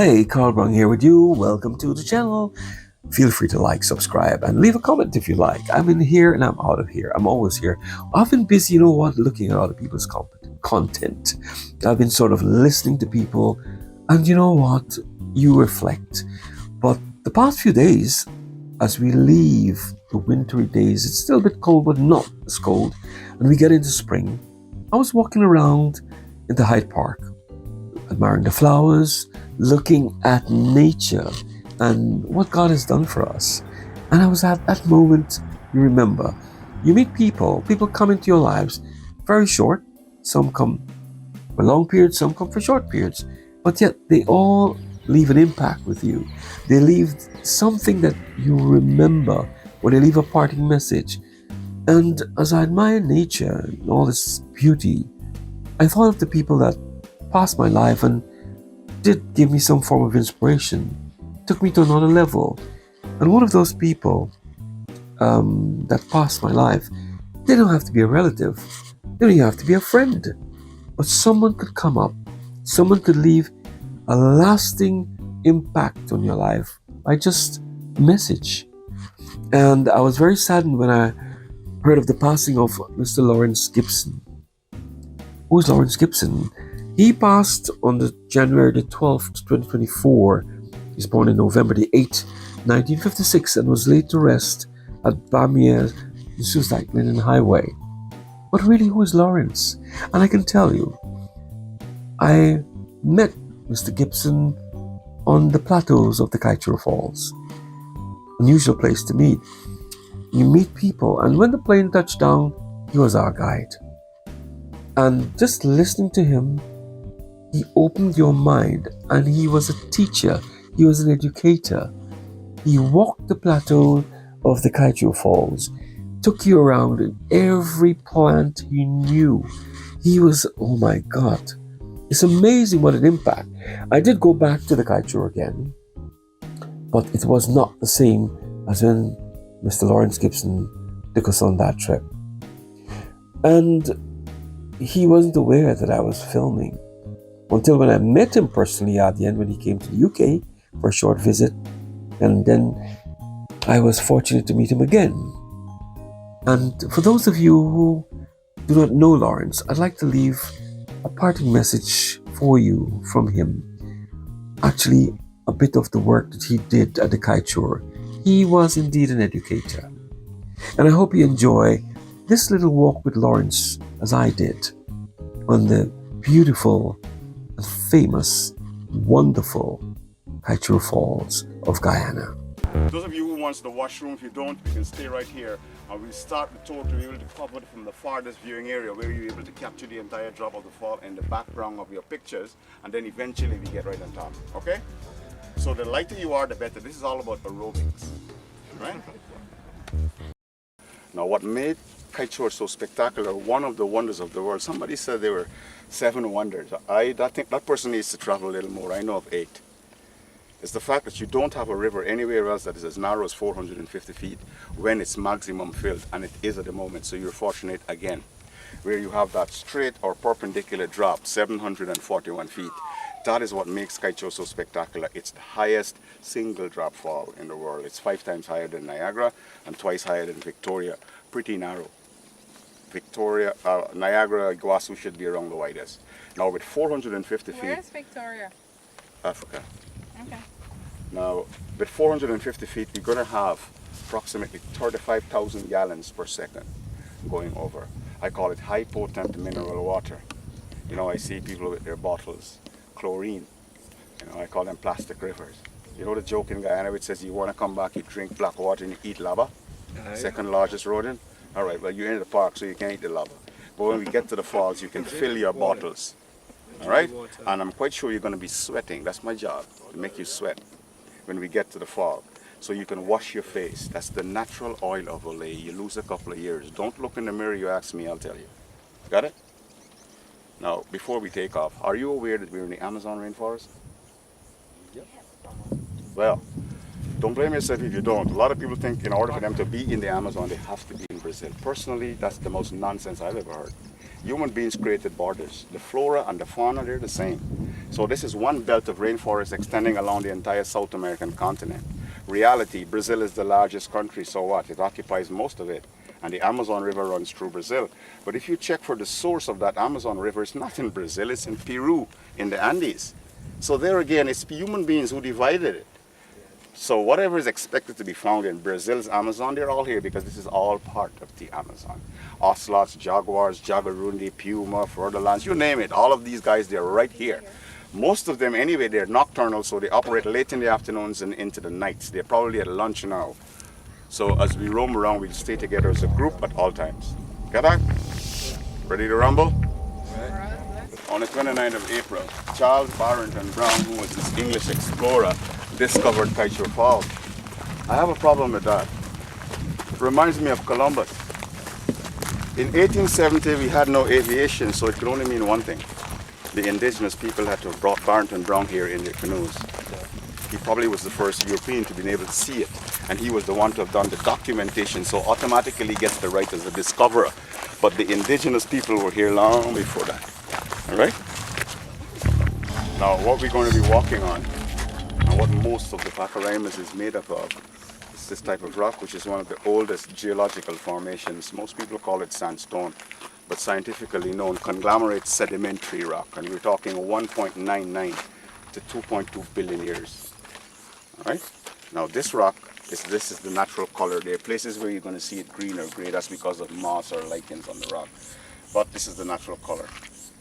Hey, Carl Brown here with you. Welcome to the channel. Feel free to like, subscribe, and leave a comment if you like. I'm in here and I'm out of here. I'm always here. I've been busy, looking at other people's content. I've been sort of listening to people, and you know what? You reflect. But the past few days, as we leave the wintry days, it's still a bit cold, but not as cold, and we get into spring. I was walking around in the Hyde Park, admiring the flowers, looking at nature and what God has done for us. And I was at that moment, you remember, you meet people come into your lives very short. Some come for long periods, some come for short periods, but yet they all leave an impact with you. They leave something that you remember, or they leave a parting message. And as I admire nature and all its beauty, I thought of the people that passed my life and did give me some form of inspiration, took me to another level. And one of those people that passed my life, they don't have to be a relative, they don't even have to be a friend, but someone could come up, someone could leave a lasting impact on your life by just message. And I was very saddened when I heard of the passing of Mr. Laurence Gibson. Who is Laurence Gibson? He passed on the January the 12th, 2024. He was born in November the 8th, 1956, and was laid to rest at Bamier Suicide Linen Highway. But really, who is Laurence? And I can tell you, I met Mr. Gibson on the plateaus of the Kaieteur Falls. Unusual place to meet. You meet people, and when the plane touched down, he was our guide. And just listening to him, he opened your mind, and he was a teacher. He was an educator. He walked the plateau of the Kaieteur Falls, took you around in every plant he knew. He was, oh my God, it's amazing what an impact. I did go back to the Kaieteur again, but it was not the same as when Mr. Laurence Gibson took us on that trip. And he wasn't aware that I was filming until when I met him personally at the end when he came to the UK for a short visit. And then I was fortunate to meet him again. And for those of you who do not know Laurence, I'd like to leave a parting message for you from him. Actually, a bit of the work that he did at the Kaieteur. He was indeed an educator. And I hope you enjoy this little walk with Laurence as I did on the beautiful, famous, wonderful Kaieteur Falls of Guyana. Those of you who wants the washroom, if you don't, you can stay right here. And we'll start the tour to be able to cover it from the farthest viewing area where you're able to capture the entire drop of the fall in the background of your pictures, and then eventually we get right on top. Okay? So the lighter you are, the better. This is all about aerobics, right? Now, what made Kaieteur so spectacular, one of the wonders of the world, somebody said there were 7 wonders. I think that person needs to travel a little more. I know of 8. It's the fact that you don't have a river anywhere else that is as narrow as 450 feet when it's maximum filled, and it is at the moment, so you're fortunate again. Where you have that straight or perpendicular drop, 741 feet. That is what makes Kaieteur so spectacular. It's the highest single drop fall in the world. It's 5 times higher than Niagara and twice higher than Victoria. Pretty narrow. Victoria, Niagara, Iguazu should be around the widest. Now with 450 feet. Where's Victoria? Africa. Okay. Now with 450 feet, you're going to have approximately 35,000 gallons per second going over. I call it high potent mineral water. You know, I see people with their bottles, chlorine. You know, I call them plastic rivers. You know the joke in Guyana which says you want to come back, you drink black water and you eat lava? Second largest rodent? All right, well, you're in the park, so you can't eat the lava. But when we get to the falls, you can fill your bottles. All right? And I'm quite sure you're going to be sweating. That's my job, to make you sweat when we get to the fall. So you can wash your face. That's the natural oil of Olay. You lose a couple of years. Don't look in the mirror, you ask me, I'll tell you. Got it? Now, before we take off, are you aware that we're in the Amazon rainforest? Yep. Well, don't blame yourself if you don't. A lot of people think in order for them to be in the Amazon, they have to be in Brazil. Personally, that's the most nonsense I've ever heard. Human beings created borders. The flora and the fauna, they're the same. So this is one belt of rainforest extending along the entire South American continent. Reality, Brazil is the largest country, so what? It occupies most of it. And the Amazon River runs through Brazil. But if you check for the source of that Amazon River, it's not in Brazil, it's in Peru, in the Andes. So there again, it's human beings who divided it. So whatever is expected to be found in Brazil's Amazon, they're all here because this is all part of the Amazon. Ocelots, jaguars, jaguarundi, puma, frontolans, you name it. All of these guys, they're right here. Most of them anyway, they're nocturnal, so they operate late in the afternoons and into the nights. They're probably at lunch now. So as we roam around, we stay together as a group at all times. Get that? Ready to rumble? On the 29th of April, Charles Barrington Brown, who was this English explorer, discovered Kaieteur Falls. I have a problem with that. It reminds me of Columbus. In 1870, we had no aviation, so it could only mean one thing. The indigenous people had to have brought Barrington Brown here in their canoes. He probably was the first European to be able to see it, and he was the one to have done the documentation, so automatically he gets the right as a discoverer. But the indigenous people were here long before that. All right? Now, what we're going to be walking on, and what most of the Pacaramas is made up of, is this type of rock, which is one of the oldest geological formations. Most people call it sandstone, but scientifically known conglomerate sedimentary rock, and we're talking 1.99 to 2.2 billion years. All right? Now this rock, this is the natural color. There are places where you're going to see it green or gray. That's because of moss or lichens on the rock. But this is the natural color.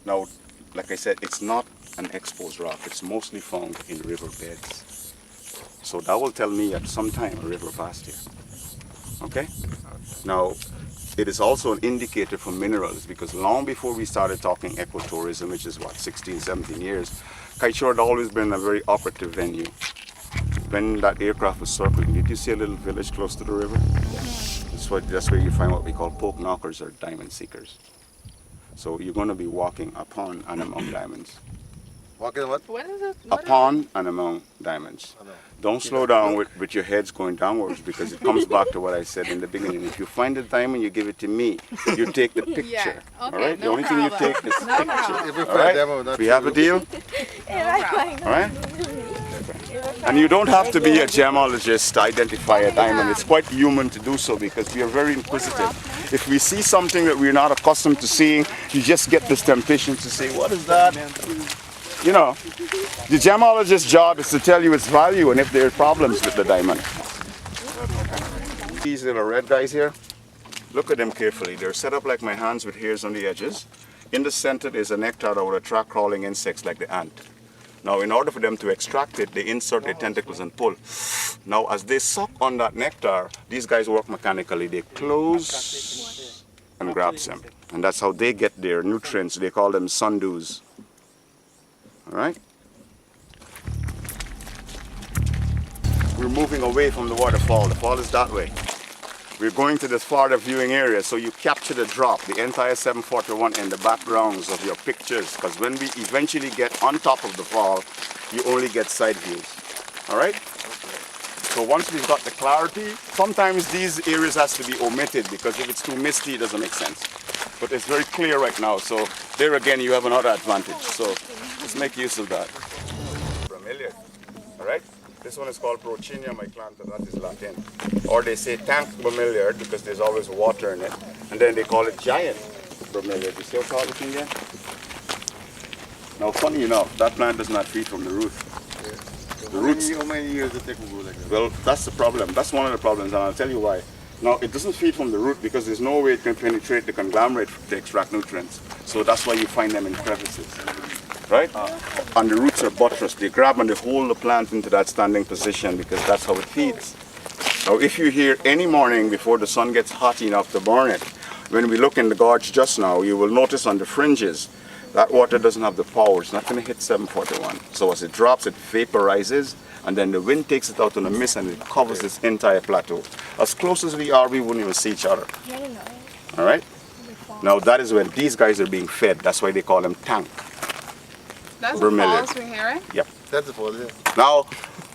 Now, like I said, it's not an exposed rock. It's mostly found in river beds. So that will tell me at some time a river passed here. Okay? Now, it is also an indicator for minerals because long before we started talking ecotourism, which is what, 16, 17 years, Kaieteur had always been a very operative venue. When that aircraft was circling, did you see a little village close to the river? That's where you find what we call poke knockers or diamond seekers. So you're going to be walking upon and among diamonds. Walking what? What is it? Upon and among diamonds. Don't slow down with your heads going downwards because it comes back to what I said in the beginning. If you find the diamond, you give it to me. You take the picture. Yeah, okay, all right? no the only thing you problem. take is the No picture. problem. All right? We have a deal? All right? And you don't have to be a gemologist to identify a diamond. It's quite human to do so because we are very inquisitive. If we see something that we're not accustomed to seeing, you just get this temptation to say, what is that? You know, the gemologist's job is to tell you its value and if there are problems with the diamond. These little red guys here, look at them carefully. They're set up like my hands with hairs on the edges. In the center is a nectar that would attract crawling insects like the ant. Now, in order for them to extract it, they insert their tentacles and pull. Now, as they suck on that nectar, these guys work mechanically. They close and grab them. And that's how they get their nutrients. They call them sundews. All right? We're moving away from the waterfall. The fall is that way. We're going to this farther viewing area, so you capture the drop, the entire 741 in the backgrounds of your pictures, because when we eventually get on top of the fall, you only get side views. All right? So once we've got the clarity, sometimes these areas has to be omitted because if it's too misty, it doesn't make sense. But it's very clear right now, so there again you have another advantage. So let's make use of that. Bromeliad, all right? This one is called Prochinia myclantha, that is Latin. Or they say tank bromeliad because there's always water in it. And then they call it giant bromeliad. You see how tall this thing is? Now funny enough, that plant does not feed from the root. The roots. How many years does it take to grow like that? Well, that's the problem. That's one of the problems, and I'll tell you why. Now, it doesn't feed from the root because there's no way it can penetrate the conglomerate to extract nutrients. So that's why you find them in crevices. Right? And the roots are buttressed. They grab and they hold the plant into that standing position because that's how it feeds. Now, if you're here any morning before the sun gets hot enough to burn it, when we look in the gorge just now, you will notice on the fringes, that water doesn't have the power. It's not going to hit 741. So as it drops, it vaporizes, and then the wind takes it out in a mist and it covers this entire plateau. As close as we are, we wouldn't even see each other. All right? Now, that is when these guys are being fed. That's why they call them tank. That's the falls we're hearing? Yep. That's the fall, yeah. Now,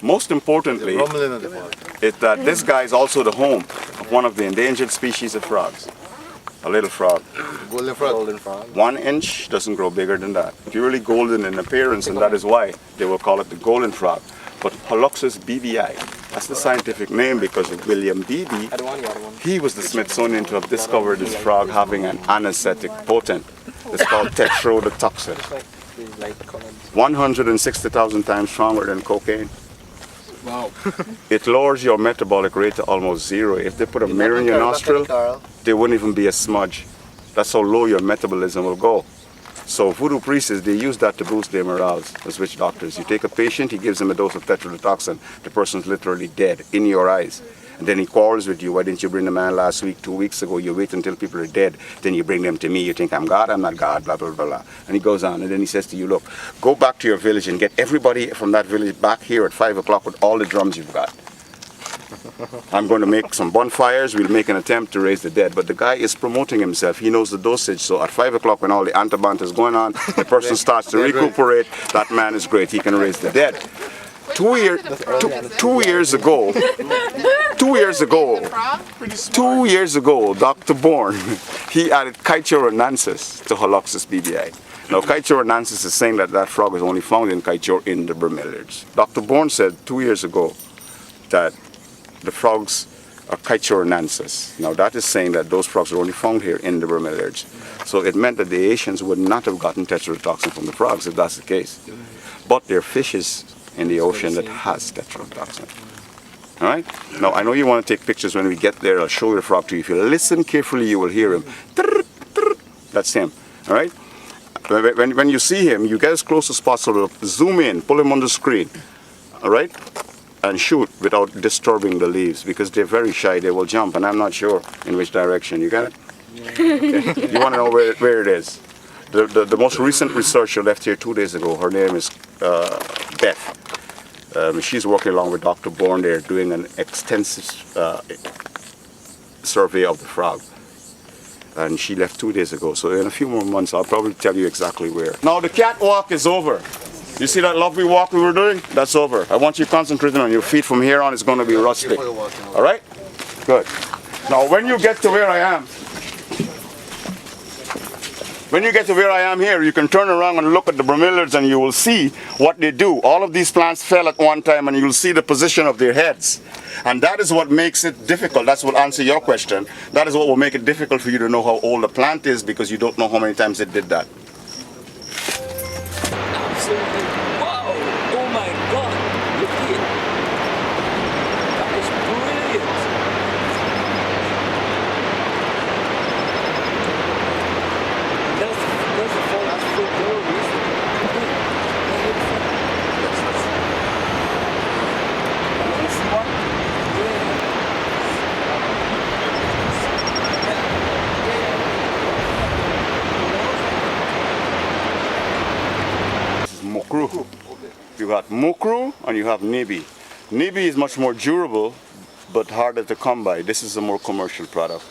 most importantly, The rumbling of the fall. is that this guy is also the home of one of the endangered species of frogs. A little frog. Golden frog. Golden frog. 1 inch doesn't grow bigger than that. Purely golden in appearance, and that is why they will call it the golden frog. But Holoxus bbi, that's the scientific name because of William Beebe. He was the Smithsonian to have discovered this frog having an anesthetic potent. It's called tetrodotoxin. 160,000 times stronger than cocaine. Wow. It lowers your metabolic rate to almost zero. If they put a mirror in your nostril, there wouldn't even be a smudge. That's how low your metabolism will go. So voodoo priests, they use that to boost their morals as witch doctors. You take a patient, he gives him a dose of tetrodotoxin. The person's literally dead in your eyes. And then he quarrels with you. Why didn't you bring the man last week, 2 weeks ago? You wait until people are dead. Then you bring them to me. You think I'm God, I'm not God, blah, blah, blah, blah. And he goes on. And then he says to you, look, go back to your village and get everybody from that village back here at 5 o'clock with all the drums you've got. I'm going to make some bonfires. We'll make an attempt to raise the dead. But the guy is promoting himself. He knows the dosage. So at 5 o'clock when all the antabant is going on, the person starts to recuperate. That man is great. He can raise the dead. 2 years ago, 2 years ago, Dr. Bourne, he added Kaieteur to Holoxus bbi. Now, Kaieteur is saying that that frog is only found in Kaieteur in the bromeliads. Dr. Bourne said 2 years ago that the frogs are Kaieteur. Now, that is saying that those frogs are only found here in the bromeliads. So it meant that the Asians would not have gotten tetrodotoxin from the frogs if that's the case. But there are fishes in the ocean that has tetrodotoxin. All right? Now, I know you want to take pictures when we get there. I'll show you the frog to you. If you listen carefully, you will hear him. That's him. All right? When you see him, you get as close as possible. Zoom in, pull him on the screen. All right? And shoot without disturbing the leaves because they're very shy. They will jump, and I'm not sure in which direction. You got it? Okay. You want to know where it is. The most recent researcher left here 2 days ago. Her name is Beth. She's working along with Dr. Bourne. They're doing an extensive survey of the frog. And she left 2 days ago. So in a few more months, I'll probably tell you exactly where. Now the catwalk is over. You see that lovely walk we were doing? That's over. I want you concentrating on your feet. From here on, it's going to be rustic. All right? Good. Now when you get to where I am, here, you can turn around and look at the bromeliads and you will see what they do. All of these plants fell at one time and you'll see the position of their heads. And that is what makes it difficult. That's what answers your question. That is what will make it difficult for you to know how old a plant is because you don't know how many times it did that. Absolutely. Wow! Oh my God! Look here. That is brilliant. That's the last foot door, isn't it? This one? Mukru. You got Mukru and you have Nibi. Nibi is much more durable but harder to come by. This is a more commercial product.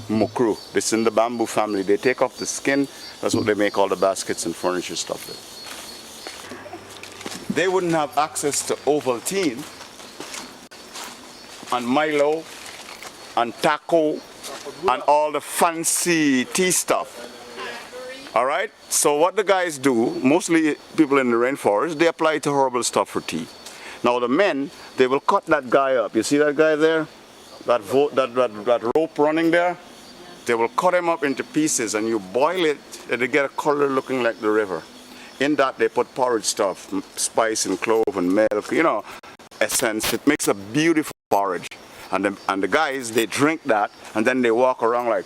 Mukru. This is in the bamboo family. They take off the skin. That's what they make all the baskets and furniture stuff with. They wouldn't have access to Ovaltine and Milo and Taco and all the fancy tea stuff. All right, so what the guys do, mostly people in the rainforest, they apply to herbal stuff for tea. Now the men, they will cut that guy up. You see that guy there? That rope running there? They will cut him up into pieces and you boil it and they get a color looking like the river. In that they put porridge stuff, spice and clove and milk, you know, essence. It makes a beautiful porridge. And the guys, they drink that and then they walk around like,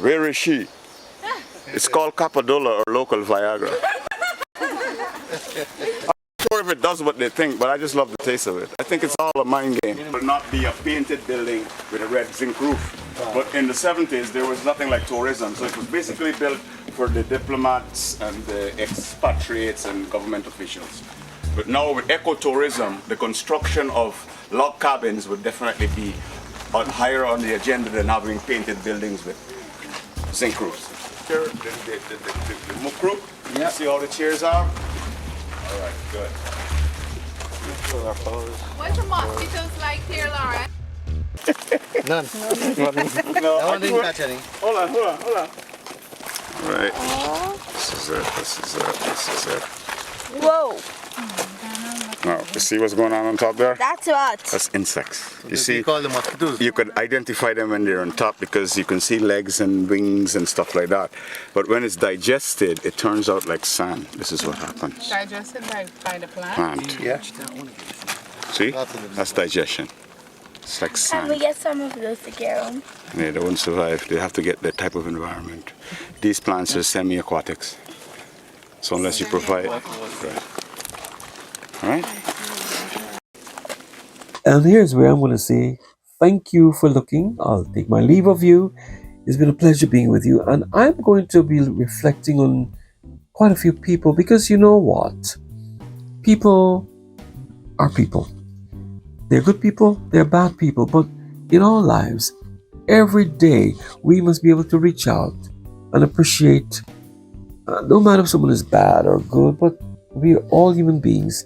where is she? It's called Capadola or local Viagra. I'm not sure if it does what they think, but I just love the taste of it. I think it's all a mind game. It will not be a painted building with a red zinc roof. But in the 70s, there was nothing like tourism. So it was basically built for the diplomats and the expatriates and government officials. But now with ecotourism, the construction of log cabins would definitely be higher on the agenda than having painted buildings with zinc roofs. The mukru. Yep. You see how the chairs are? All right, good. What's the mosquitoes like here, Laurence? None. No, That one didn't catch any. Hold on. Right. This is it. Whoa, Now, you see what's going on top there? that's what. That's insects. You This see, we call the mosquitoes. you could identify them when they're on top because you can see legs and wings and stuff like that. But when it's digested, it turns out like sand. This is what happens. Digested by the plant. Plant. Yeah. See? That's digestion. It's like Can we sand. get some of those to Garen? Yeah, they won't survive. They have to get that type of environment. These plants are semi-aquatics. So unless you provide... Right. All right? And here's where I'm going to say thank you for looking. I'll take my leave of you. It's been a pleasure being with you. And I'm going to be reflecting on quite a few people because you know what? People are people. They're good people, they're bad people. But in our lives, every day, we must be able to reach out and appreciate, no matter if someone is bad or good, but we are all human beings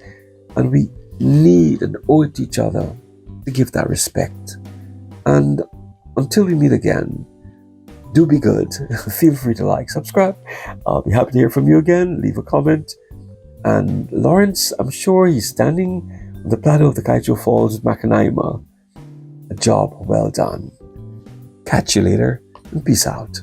and we need and owe it to each other to give that respect. And until we meet again, do be good. Feel free to like, subscribe. I'll be happy to hear from you again. Leave a comment. And Laurence, I'm sure he's standing on the plateau of the Kaieteur Falls with Macanaima. A job well done. Catch you later and peace out.